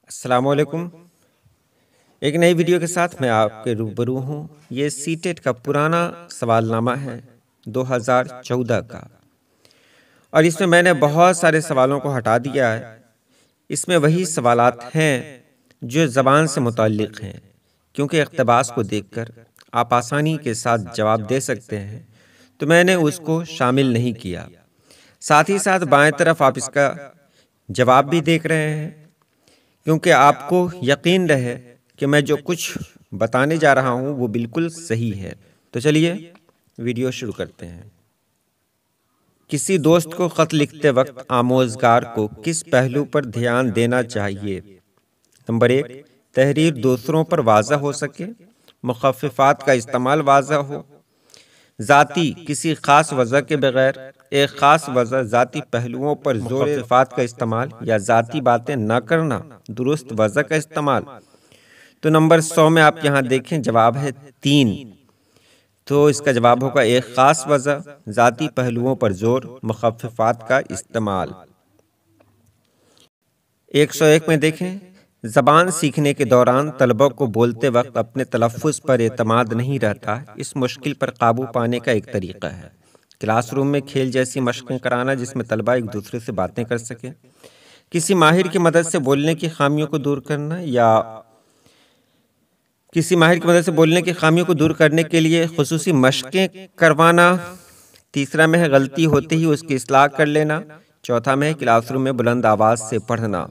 السلام علیکم۔ ایک نئی ویڈیو کے ساتھ میں آپ کے روبرو ہوں۔ یہ سی ٹیٹ کا پرانا سوال نامہ ہے 2014 کا، اور اس میں نے بہت سارے سوالوں کو ہٹا دیا ہے۔ اس میں وہی سوالات ہیں جو زبان سے متعلق ہیں، کیونکہ اقتباس کو دیکھ کر آپ آسانی کے ساتھ جواب دے سکتے ہیں، تو میں نے اس کو شامل نہیں کیا۔ ساتھ ہی ساتھ بائیں طرف آپ اس کا جواب بھی دیکھ رہے ہیں، کیونکہ آپ کو یقین رہے کہ میں جو کچھ بتانے جا رہا ہوں وہ بالکل صحیح ہے۔ تو چلیے ویڈیو شروع کرتے ہیں۔ کسی دوست کو خط لکھتے وقت آموزگار کو کس پہلو پر دھیان دینا چاہیے؟ نمبر 1، تحریر دوسروں پر واضح ہو سکے، مخففات کا استعمال واضح ہو، ذاتی کسی خاص وجہ کے بغیر ایک خاص وجہ ذاتی پہلوؤں پر زور مخففات کا استعمال، یا ذاتی باتیں نہ کرنا، درست وجہ کا استعمال۔ تو نمبر 100 میں آپ یہاں دیکھیں جواب ہے 3، تو اس کا جواب ہوگا ایک خاص وجہ، ذاتی پہلوؤں پر زور، مخففات کا استعمال۔ 101 میں دیکھیں، زبان سیکھنے کے دوران طلبہ کو بولتے وقت اپنے تلفظ پر اعتماد نہیں رہتا۔ اس مشکل پر قابو پانے کا ایک طریقہ ہے کلاس روم میں کھیل جیسی مشقیں کرانا، جس میں طلبہ ایک دوسرے سے باتیں کر سکیں، کسی ماہر کی مدد سے بولنے کی خامیوں کو دور کرنا، یا کسی ماہر کی مدد سے بولنے کی خامیوں کو دور کرنے کے لیے خصوصی مشقیں کروانا۔ تیسرا میں ہے غلطی ہوتے ہی اس کی اصلاح کر لینا۔ چوتھا میں ہے کلاس روم میں بلند آواز سے پڑھنا۔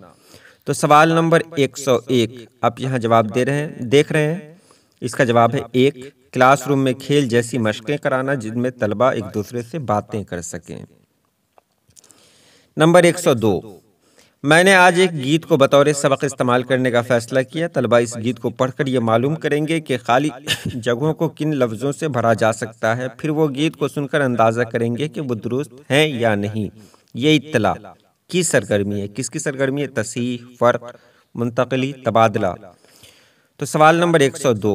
تو سوال نمبر 101 آپ یہاں جواب دیکھ رہے ہیں، اس کا جواب ہے 1، کلاس روم میں کھیل جیسی مشقیں کرانا جن میں طلبہ ایک دوسرے سے باتیں کر سکیں۔ نمبر 102، میں نے آج ایک گیت کو بطور سبق استعمال کرنے کا فیصلہ کیا۔ طلبہ اس گیت کو پڑھ کر یہ معلوم کریں گے کہ خالی جگہوں کو کن لفظوں سے بھرا جا سکتا ہے، پھر وہ گیت کو سن کر اندازہ کریں گے کہ وہ درست ہیں یا نہیں۔ یہ اطلاع کی سرگرمی ہے۔ کس کی سرگرمی ہے؟ تصحیح، فرق، منتقلی، تبادلہ۔ تو سوال نمبر 102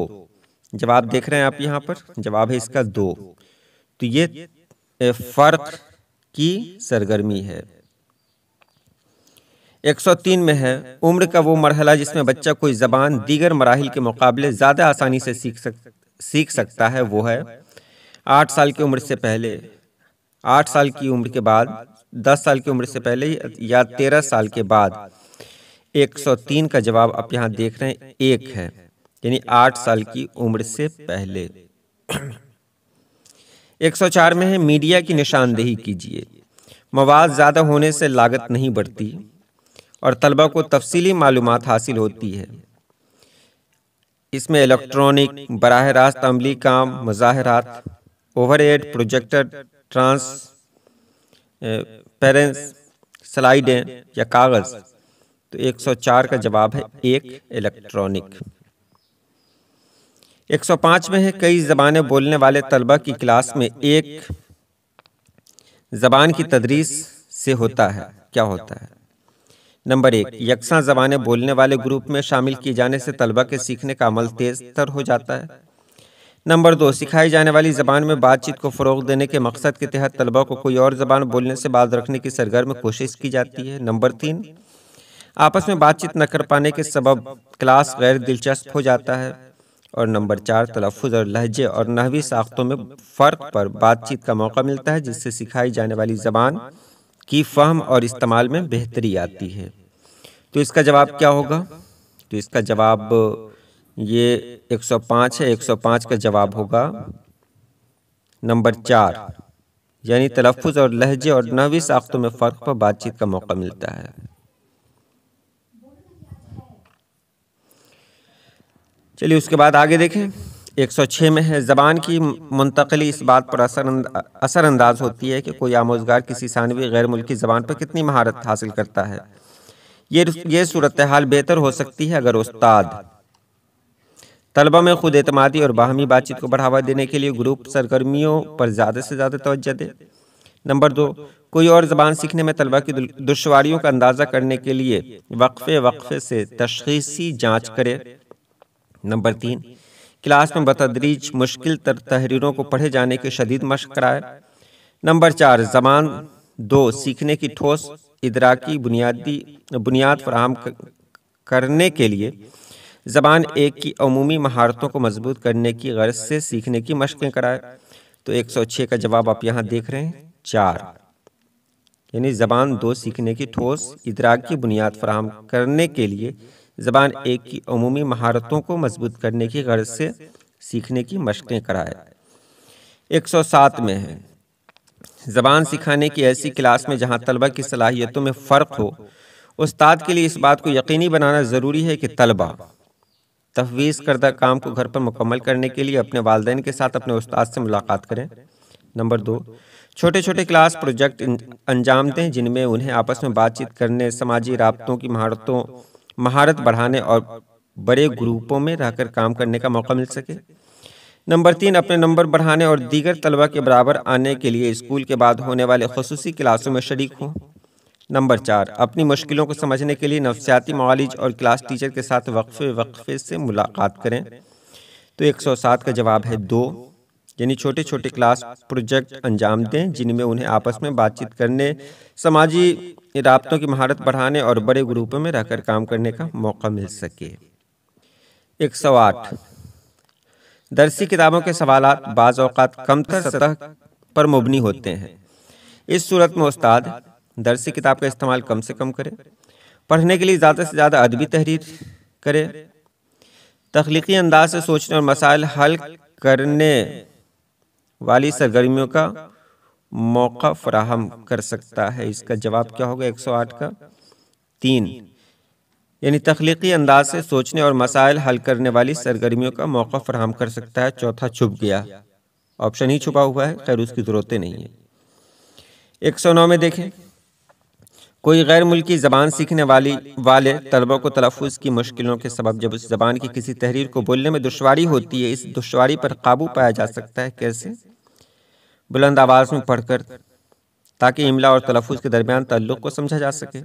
جواب دیکھ رہے ہیں آپ یہاں پر، جواب ہے اس کا 2۔ تو یہ فرق کی سرگرمی ہے۔ 103 میں ہے، عمر کا وہ مرحلہ جس میں بچہ کوئی زبان دیگر مراحل کے مقابلے زیادہ آسانی سے سیکھ سکتا ہے، وہ ہے 8 سال کی عمر سے پہلے، 8 سال کی عمر کے بعد، 10 سال کی عمر سے پہلے، یا 13 سال کے بعد۔ 103 کا جواب آپ یہاں دیکھ رہے ہیں 1 ہے، یعنی 8 سال کی عمر سے پہلے۔ 104 میں ہے، میڈیا کی نشاندہی کیجیے۔ مواد زیادہ ہونے سے لاگت نہیں بڑھتی اور طلبہ کو تفصیلی معلومات حاصل ہوتی ہے۔ اس میں الیکٹرانک، براہ راست عملی کام، مظاہرات، اوور ہیڈ پروجیکٹر، ٹرانسپیرنس، سلائیڈیں یا کاغذ۔ تو 104 کا جواب ہے 1، الیکٹرانک۔ 105 میں ہے، کئی زبانیں بولنے والے طلبہ کی کلاس میں ایک زبان کی تدریس سے ہوتا ہے، کیا ہوتا ہے؟ نمبر 1، یکساں زبانیں بولنے والے گروپ میں شامل کیے جانے سے طلبہ کے سیکھنے کا عمل تیز تر ہو جاتا ہے۔ نمبر 2، سکھائی جانے والی زبان میں بات چیت کو فروغ دینے کے مقصد کے تحت طلبہ کو کوئی اور زبان بولنے سے باز رکھنے کی سرگرم کوشش کی جاتی ہے۔ نمبر 3، آپس میں بات چیت نہ کر پانے کے سبب کلاس غیر دلچسپ ہو جاتا ہے۔ اور نمبر 4، تلفظ اور لہجے اور نحوی ساختوں میں فرق پر بات چیت کا موقع ملتا ہے، جس سے سکھائی جانے والی زبان کی فہم اور استعمال میں بہتری آتی ہے۔ تو اس کا جواب کیا ہوگا؟ تو اس کا جواب یہ 105 ہے۔ 105 کا جواب ہوگا نمبر 4، یعنی تلفظ اور لہجے اور نحوی ساختوں میں فرق پر بات چیت کا موقع ملتا ہے۔ چلیے اس کے بعد آگے دیکھیں۔ 106 میں ہے، زبان کی منتقلی اس بات پر اثر انداز ہوتی ہے کہ کوئی آموزگار کسی ثانوی غیر ملکی زبان پر کتنی مہارت حاصل کرتا ہے۔ یہ صورتحال بہتر ہو سکتی ہے اگر استاد طلبہ میں خود اعتمادی اور باہمی بات چیت کو بڑھاوا دینے کے لیے گروپ سرگرمیوں پر زیادہ سے زیادہ توجہ دے۔ نمبر 2، کوئی اور زبان سیکھنے میں طلبہ کی دشواریوں کا اندازہ کرنے کے لیے وقفے سے تشخیصی جانچ کرے۔ نمبر 3، کلاس میں بتدریج مشکل تر تحریروں کو پڑھے جانے کی شدید مشق کرائے۔ نمبر 4، زبان 2 سیکھنے کی ٹھوس ادراکی بنیاد فراہم کرنے کے لیے زبان ایک کی عمومی مہارتوں کو مضبوط کرنے کی غرض سے سیکھنے کی مشقیں کرائے۔ تو 106 کا جواب آپ یہاں دیکھ رہے ہیں 4، یعنی زبان 2 سیکھنے کی ٹھوس ادراک کی بنیاد فراہم کرنے کے لیے زبان ایک کی عمومی مہارتوں کو مضبوط کرنے کی غرض سے سیکھنے کی مشقیں کرائے۔ 107 میں ہے زبان سکھانے کی ایسی کلاس میں جہاں طلبہ کی صلاحیتوں میں فرق ہو، استاد کے لیے اس بات کو یقینی بنانا ضروری ہے کہ طلبہ تفویض کردہ کام کو گھر پر مکمل کرنے کے لیے اپنے والدین کے ساتھ اپنے استاد سے ملاقات کریں۔ نمبر 2، چھوٹے چھوٹے کلاس پروجیکٹ انجام دیں جن میں انہیں آپس میں بات چیت کرنے، سماجی رابطوں کی مہارت بڑھانے اور بڑے گروپوں میں رہ کر کام کرنے کا موقع مل سکے۔ نمبر 3، اپنے نمبر بڑھانے اور دیگر طلبہ کے برابر آنے کے لیے اسکول کے بعد ہونے والے خصوصی کلاسوں میں شریک ہوں۔ نمبر 4، اپنی مشکلوں کو سمجھنے کے لیے نفسیاتی معالج اور کلاس ٹیچر کے ساتھ وقفے سے ملاقات کریں۔ تو 107 کا جواب ہے 2، یعنی چھوٹے چھوٹے کلاس پروجیکٹ انجام دیں جن میں انہیں آپس میں بات چیت کرنے، سماجی رابطوں کی مہارت بڑھانے اور بڑے گروپوں میں رہ کر کام کرنے کا موقع مل سکے۔ 108، درسی کتابوں کے سوالات بعض اوقات کمتر سطح پر مبنی ہوتے ہیں۔ اس صورت میں استاد درسی کتاب کا استعمال کم سے کم کرے، پڑھنے کے لیے زیادہ سے زیادہ ادبی تحریر کرے، تخلیقی انداز سے سوچنے اور مسائل حل کرنے والی سرگرمیوں کا موقع فراہم کر سکتا ہے۔ اس کا جواب کیا ہوگا 108 کا 3، یعنی تخلیقی انداز سے سوچنے اور مسائل حل کرنے والی سرگرمیوں کا موقع فراہم کر سکتا ہے۔ چوتھا چھپ گیا، آپشن ہی چھپا ہوا ہے، خیر اس کی ضرورت نہیں ہے۔ 109 میں دیکھیں کوئی غیر ملکی زبان سیکھنے والے طلبہ کو تلفظ کی مشکلوں کے سبب جب اس زبان کی کسی تحریر کو بولنے میں دشواری ہوتی ہے، اس دشواری پر قابو پایا جا سکتا ہے۔ کیسے؟ بلند آواز میں پڑھ کر، تاکہ املا اور تلفظ کے درمیان تعلق کو سمجھا جا سکے،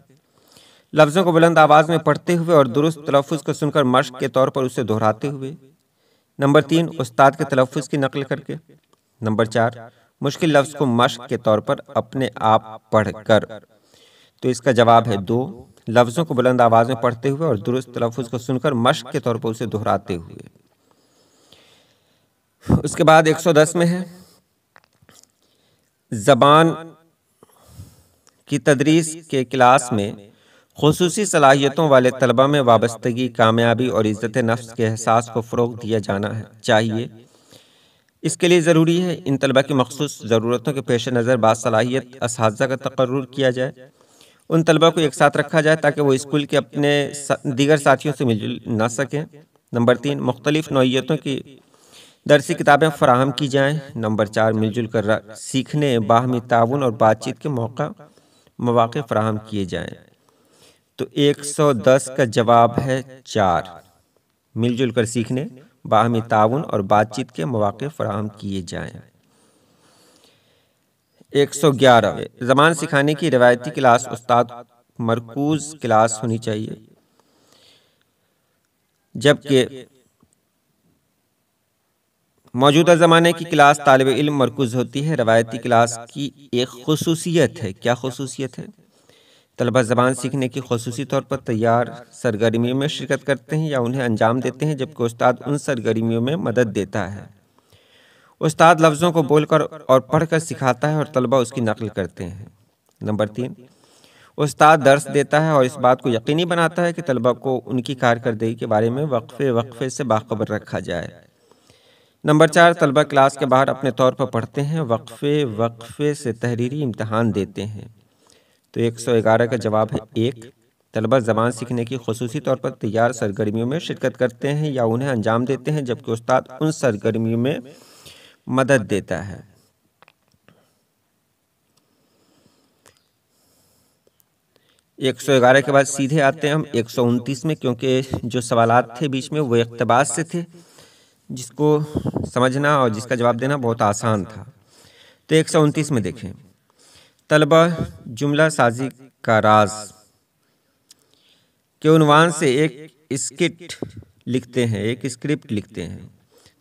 لفظوں کو بلند آواز میں پڑھتے ہوئے اور درست تلفظ کو سن کر مشق کے طور پر اسے دہراتے ہوئے۔ نمبر 3، استاد کے تلفظ کی نقل کر کے۔ نمبر 4، مشکل لفظ کو مشق کے طور پر اپنے آپ پڑھ کر۔ تو اس کا جواب ہے 2، لفظوں کو بلند آواز میں پڑھتے ہوئے اور درست تلفظ کو سن کر مشق کے طور پر اسے دہراتے ہوئے۔ اس کے بعد 110 میں ہے زبان کی تدریس کے کلاس میں خصوصی صلاحیتوں والے طلبہ میں وابستگی، کامیابی اور عزت نفس کے احساس کو فروغ دیا جانا چاہیے۔ اس کے لیے ضروری ہے ان طلبہ کی مخصوص ضرورتوں کے پیش نظر باصلاحیت اساتذہ کا تقرر کیا جائے، ان طلبہ کو ایک ساتھ رکھا جائے تاکہ وہ اسکول کے اپنے دیگر ساتھیوں سے مل جل نہ سکیں۔ نمبر 3، مختلف نوعیتوں کی درسی کتابیں فراہم کی جائیں۔ نمبر 4، مل جل کر سیکھنے، باہمی تعاون اور بات چیت کے مواقع فراہم کیے جائیں۔ تو 110 کا جواب ہے 4، مل جل کر سیکھنے، باہمی تعاون اور بات چیت کے مواقع فراہم کیے جائیں۔ 111، زبان سکھانے کی روایتی کلاس استاد مرکوز کلاس ہونی چاہیے، جبکہ موجودہ زمانے کی کلاس طالب علم مرکوز ہوتی ہے۔ روایتی کلاس کی ایک خصوصیت ہے، کیا خصوصیت ہے؟ طلبہ زبان سیکھنے کی خصوصی طور پر تیار سرگرمیوں میں شرکت کرتے ہیں یا انہیں انجام دیتے ہیں، جبکہ استاد ان سرگرمیوں میں مدد دیتا ہے۔ استاد لفظوں کو بول کر اور پڑھ کر سکھاتا ہے اور طلبہ اس کی نقل کرتے ہیں۔ نمبر 3، استاد درس دیتا ہے اور اس بات کو یقینی بناتا ہے کہ طلبہ کو ان کی کارکردگی کے بارے میں وقفے سے باخبر رکھا جائے۔ نمبر 4، طلبہ کلاس کے باہر اپنے طور پر پڑھتے ہیں، وقفے سے تحریری امتحان دیتے ہیں۔ تو 111 کا جواب ہے 1، طلبہ زبان سیکھنے کی خصوصی طور پر تیار سرگرمیوں میں شرکت کرتے ہیں یا انہیں انجام دیتے ہیں، جبکہ استاد ان سرگرمیوں میں مدد دیتا ہے۔ ایک 111 کے بعد سیدھے آتے ہیں ہم 129 میں، کیونکہ جو سوالات تھے بیچ میں وہ اقتباس سے تھے، جس کو سمجھنا اور جس کا جواب دینا بہت آسان تھا۔ تو 129 میں دیکھیں طلبہ جملہ سازی کا راز کے عنوان سے ایک اسکرپٹ لکھتے ہیں۔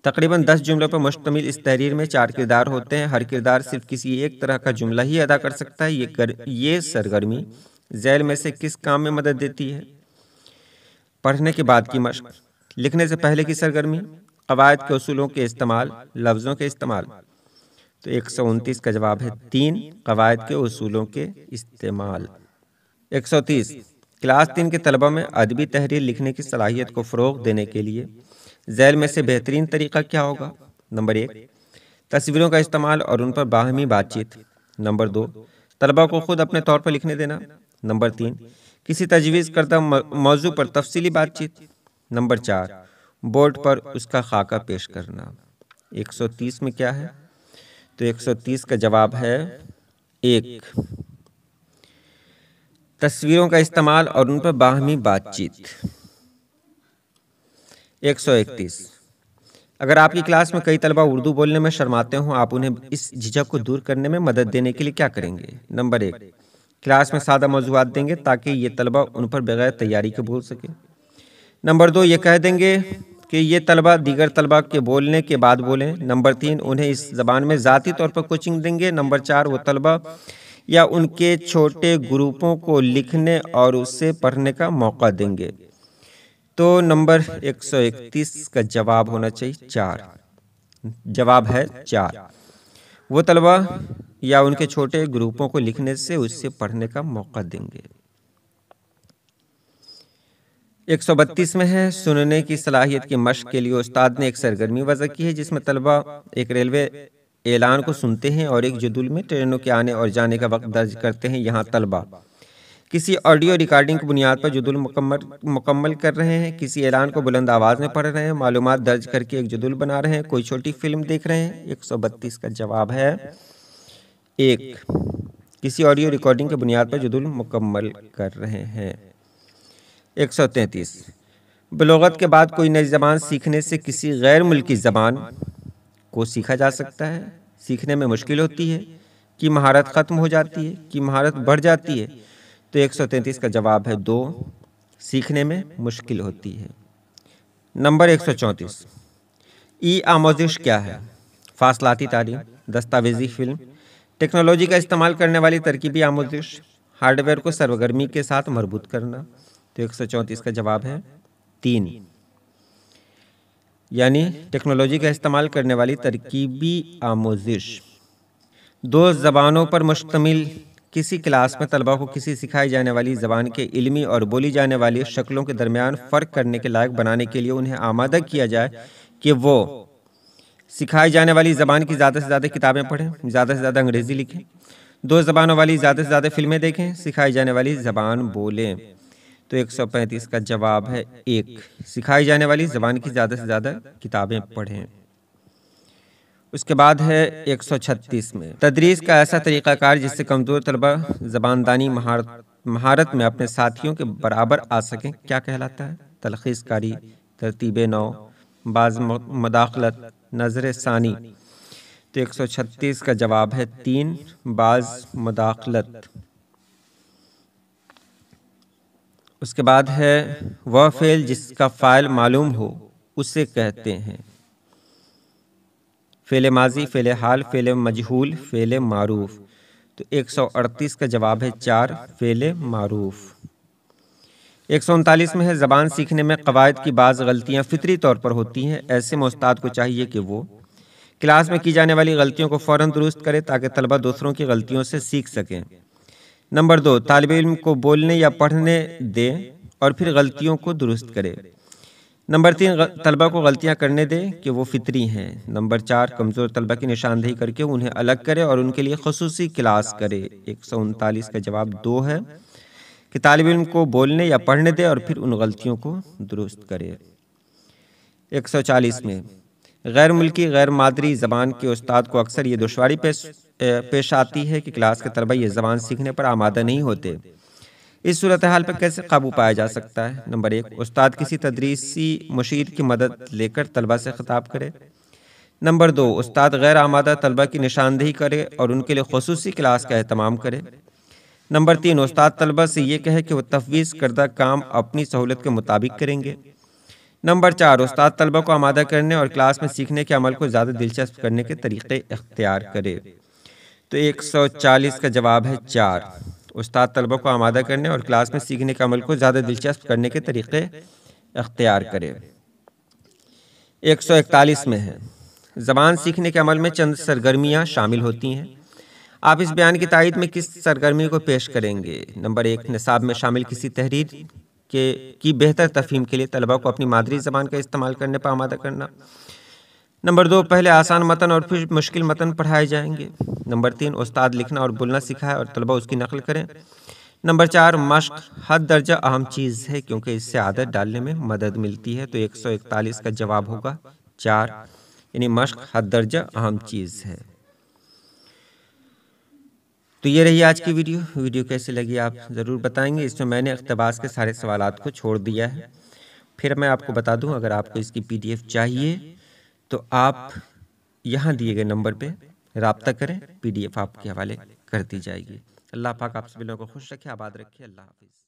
تقریباً 10 جملوں پر مشتمل اس تحریر میں 4 کردار ہوتے ہیں۔ ہر کردار صرف کسی ایک طرح کا جملہ ہی ادا کر سکتا ہے۔ یہ سرگرمی ذیل میں سے کس کام میں مدد دیتی ہے؟ پڑھنے کے بعد کی مشق، لکھنے سے پہلے کی سرگرمی، قواعد کے اصولوں کے استعمال، لفظوں کے استعمال۔ تو 129 کا جواب ہے 3، قواعد کے اصولوں کے استعمال۔ 130 کلاس 3 کے طلبہ میں ادبی تحریر لکھنے کی صلاحیت کو فروغ دینے کے لیے ذیل میں سے بہترین طریقہ کیا ہوگا؟ نمبر 1 تصویروں کا استعمال اور ان پر باہمی بات چیت۔ نمبر 2 طلبہ کو خود اپنے طور پر لکھنے دینا۔ نمبر 3 کسی تجویز کردہ موضوع پر تفصیلی بات چیت۔ نمبر 4 بورڈ پر اس کا خاکہ پیش کرنا۔ 130 میں کیا ہے؟ تو 130 کا جواب ہے 1 تصویروں کا استعمال اور ان پر باہمی بات چیت۔ 131 اگر آپ کی کلاس میں کئی طلبہ اردو بولنے میں شرماتے ہوں، آپ انہیں اس جھجک کو دور کرنے میں مدد دینے کے لیے کیا کریں گے؟ نمبر 1 کلاس میں سادہ موضوعات دیں گے تاکہ یہ طلبہ ان پر بغیر تیاری کے بول سکیں۔ نمبر 2 یہ کہہ دیں گے کہ یہ طلبہ دیگر طلبہ کے بولنے کے بعد بولیں۔ نمبر 3 انہیں اس زبان میں ذاتی طور پر کوچنگ دیں گے۔ نمبر 4 وہ طلبہ یا ان کے چھوٹے گروپوں کو لکھنے اور اسے پڑھنے کا موقع دیں گے۔ تو نمبر 131 کا جواب ہونا چاہیے 4۔ جواب ہے 4 وہ طلبہ یا ان کے چھوٹے گروپوں کو لکھنے سے اسے پڑھنے کا موقع دیں گے۔ 132 میں ہے سننے کی صلاحیت کی مشق کے لیے استاد نے ایک سرگرمی وضع کی ہے جس میں طلبہ ایک ریلوے اعلان کو سنتے ہیں اور ایک جدول میں ٹرینوں کے آنے اور جانے کا وقت درج کرتے ہیں۔ یہاں طلبہ کسی آڈیو ریکارڈنگ کی بنیاد پر جدول مکمل کر رہے ہیں، کسی اعلان کو بلند آواز میں پڑھ رہے ہیں، معلومات درج کر کے ایک جدول بنا رہے ہیں، کوئی چھوٹی فلم دیکھ رہے ہیں۔ 132 کا جواب ہے 1 کسی آڈیو ریکارڈنگ کی بنیاد پر جدول مکمل کر رہے ہیں۔ 133 بلوغت کے بعد کوئی نئی زبان سیکھنے سے کسی غیر ملکی زبان کو سیکھا جا سکتا ہے، سیکھنے میں مشکل ہوتی ہے، کی مہارت ختم ہو جاتی ہے، کی مہارت بڑھ جاتی ہے۔ تو 133 کا جواب ہے 2 سیکھنے میں مشکل ہوتی ہے۔ نمبر 134 ای آموزش کیا ہے؟ فاصلاتی تعلیم، دستاویزی فلم، ٹیکنالوجی کا استعمال کرنے والی ترکیبی آموزش، ہارڈ ویئر کو سرگرمی کے ساتھ مربوط کرنا۔ تو 134 کا جواب ہے 3 یعنی ٹیکنالوجی کا استعمال کرنے والی ترکیبی آموزش۔ 2 زبانوں پر مشتمل کسی کلاس میں طلبہ کو کسی سکھائی جانے والی زبان کے علمی اور بولی جانے والی شکلوں کے درمیان فرق کرنے کے لائق بنانے کے لیے انہیں آمادہ کیا جائے کہ وہ سکھائی جانے والی زبان کی زیادہ سے زیادہ کتابیں پڑھیں، زیادہ سے زیادہ انگریزی لکھیں، 2 زبانوں والی زیادہ سے زیادہ فلمیں دیکھیں، سکھائی جانے والی زبان بولیں۔ تو 135 کا جواب ہے 1 سکھائی جانے والی زبان کی زیادہ سے زیادہ کتابیں پڑھیں۔ اس کے بعد ہے 136 میں تدریس کا ایسا طریقہ کار جس سے کمزور طلبہ زباندانی مہارت میں اپنے ساتھیوں کے برابر آ سکیں کیا کہلاتا ہے؟ تلخیص کاری، ترتیب نو، بعض مداخلت، نظر ثانی۔ تو 136 کا جواب ہے 3 بعض مداخلت۔ اس کے بعد ہے وہ فعل جس کا فاعل معلوم ہو اسے کہتے ہیں فعل ماضی، فعل حال، فعل مجہول، فعل معروف۔ تو 138 کا جواب ہے 4 فعل معروف۔ 139 میں ہے زبان سیکھنے میں قواعد کی بعض غلطیاں فطری طور پر ہوتی ہیں، ایسے میں استاد کو چاہیے کہ وہ کلاس میں کی جانے والی غلطیوں کو فوراً درست کرے تاکہ طلبہ دوسروں کی غلطیوں سے سیکھ سکیں۔ نمبر 2 طالب علم کو بولنے یا پڑھنے دے اور پھر غلطیوں کو درست کرے۔ نمبر 3 طلبہ کو غلطیاں کرنے دے کہ وہ فطری ہیں۔ نمبر 4 کمزور طلبہ کی نشاندہی کر کے انہیں الگ کرے اور ان کے لیے خصوصی کلاس کرے۔ 139 کا جواب 2 ہے کہ طالب علم کو بولنے یا پڑھنے دے اور پھر ان غلطیوں کو درست کرے۔ 140 میں غیر ملکی غیر مادری زبان کے استاد کو اکثر یہ دشواری پیش آتی ہے کہ کلاس کے طلبہ یہ زبان سیکھنے پر آمادہ نہیں ہوتے۔ اس صورتحال پر کیسے قابو پایا جا سکتا ہے؟ نمبر 1 استاد کسی تدریسی مشیر کی مدد لے کر طلبہ سے خطاب کرے۔ نمبر 2 استاد غیر آمادہ طلبہ کی نشاندہی کرے اور ان کے لیے خصوصی کلاس کا اہتمام کرے۔ نمبر 3 استاد طلبہ سے یہ کہے کہ وہ تفویض کردہ کام اپنی سہولت کے مطابق کریں گے۔ نمبر 4 استاد طلبہ کو آمادہ کرنے اور کلاس میں سیکھنے کے عمل کو زیادہ دلچسپ کرنے کے طریقے اختیار کرے۔ تو 140 کا جواب ہے 4 استاد طلبہ کو آمادہ کرنے اور کلاس میں سیکھنے کے عمل کو زیادہ دلچسپ کرنے کے طریقے اختیار کرے۔ 141 میں ہے، زبان سیکھنے کے عمل میں چند سرگرمیاں شامل ہوتی ہیں۔ آپ اس بیان کی تائید میں کس سرگرمی کو پیش کریں گے؟ نمبر 1، نصاب میں شامل کسی تحریر کی بہتر تفہیم کے لیے طلباء کو اپنی مادری زبان کا استعمال کرنے پر آمادہ کرنا۔ نمبر 2، پہلے آسان متن اور پھر مشکل متن پڑھائے جائیں گے۔ نمبر 3، استاد لکھنا اور بولنا سکھائے اور طلباء اس کی نقل کریں۔ نمبر 4، مشق حد درجہ اہم چیز ہے کیونکہ اس سے عادت ڈالنے میں مدد ملتی ہے، تو 141 کا جواب ہوگا 4، یعنی مشق حد درجہ اہم چیز ہے۔ تو یہ رہی آج کی ویڈیو کیسی لگی آپ ضرور بتائیں گے۔ اس میں نے اقتباس کے سارے سوالات کو چھوڑ دیا ہے۔ پھر میں آپ کو بتا دوں، اگر آپ کو اس کی PDF چاہیے تو آپ یہاں دیے گئے نمبر پہ رابطہ کریں، PDF آپ کے حوالے کر دی جائے گی۔ اللہ پاک آپ سب لوگوں کو خوش رکھے، آباد رکھے۔ اللہ حافظ۔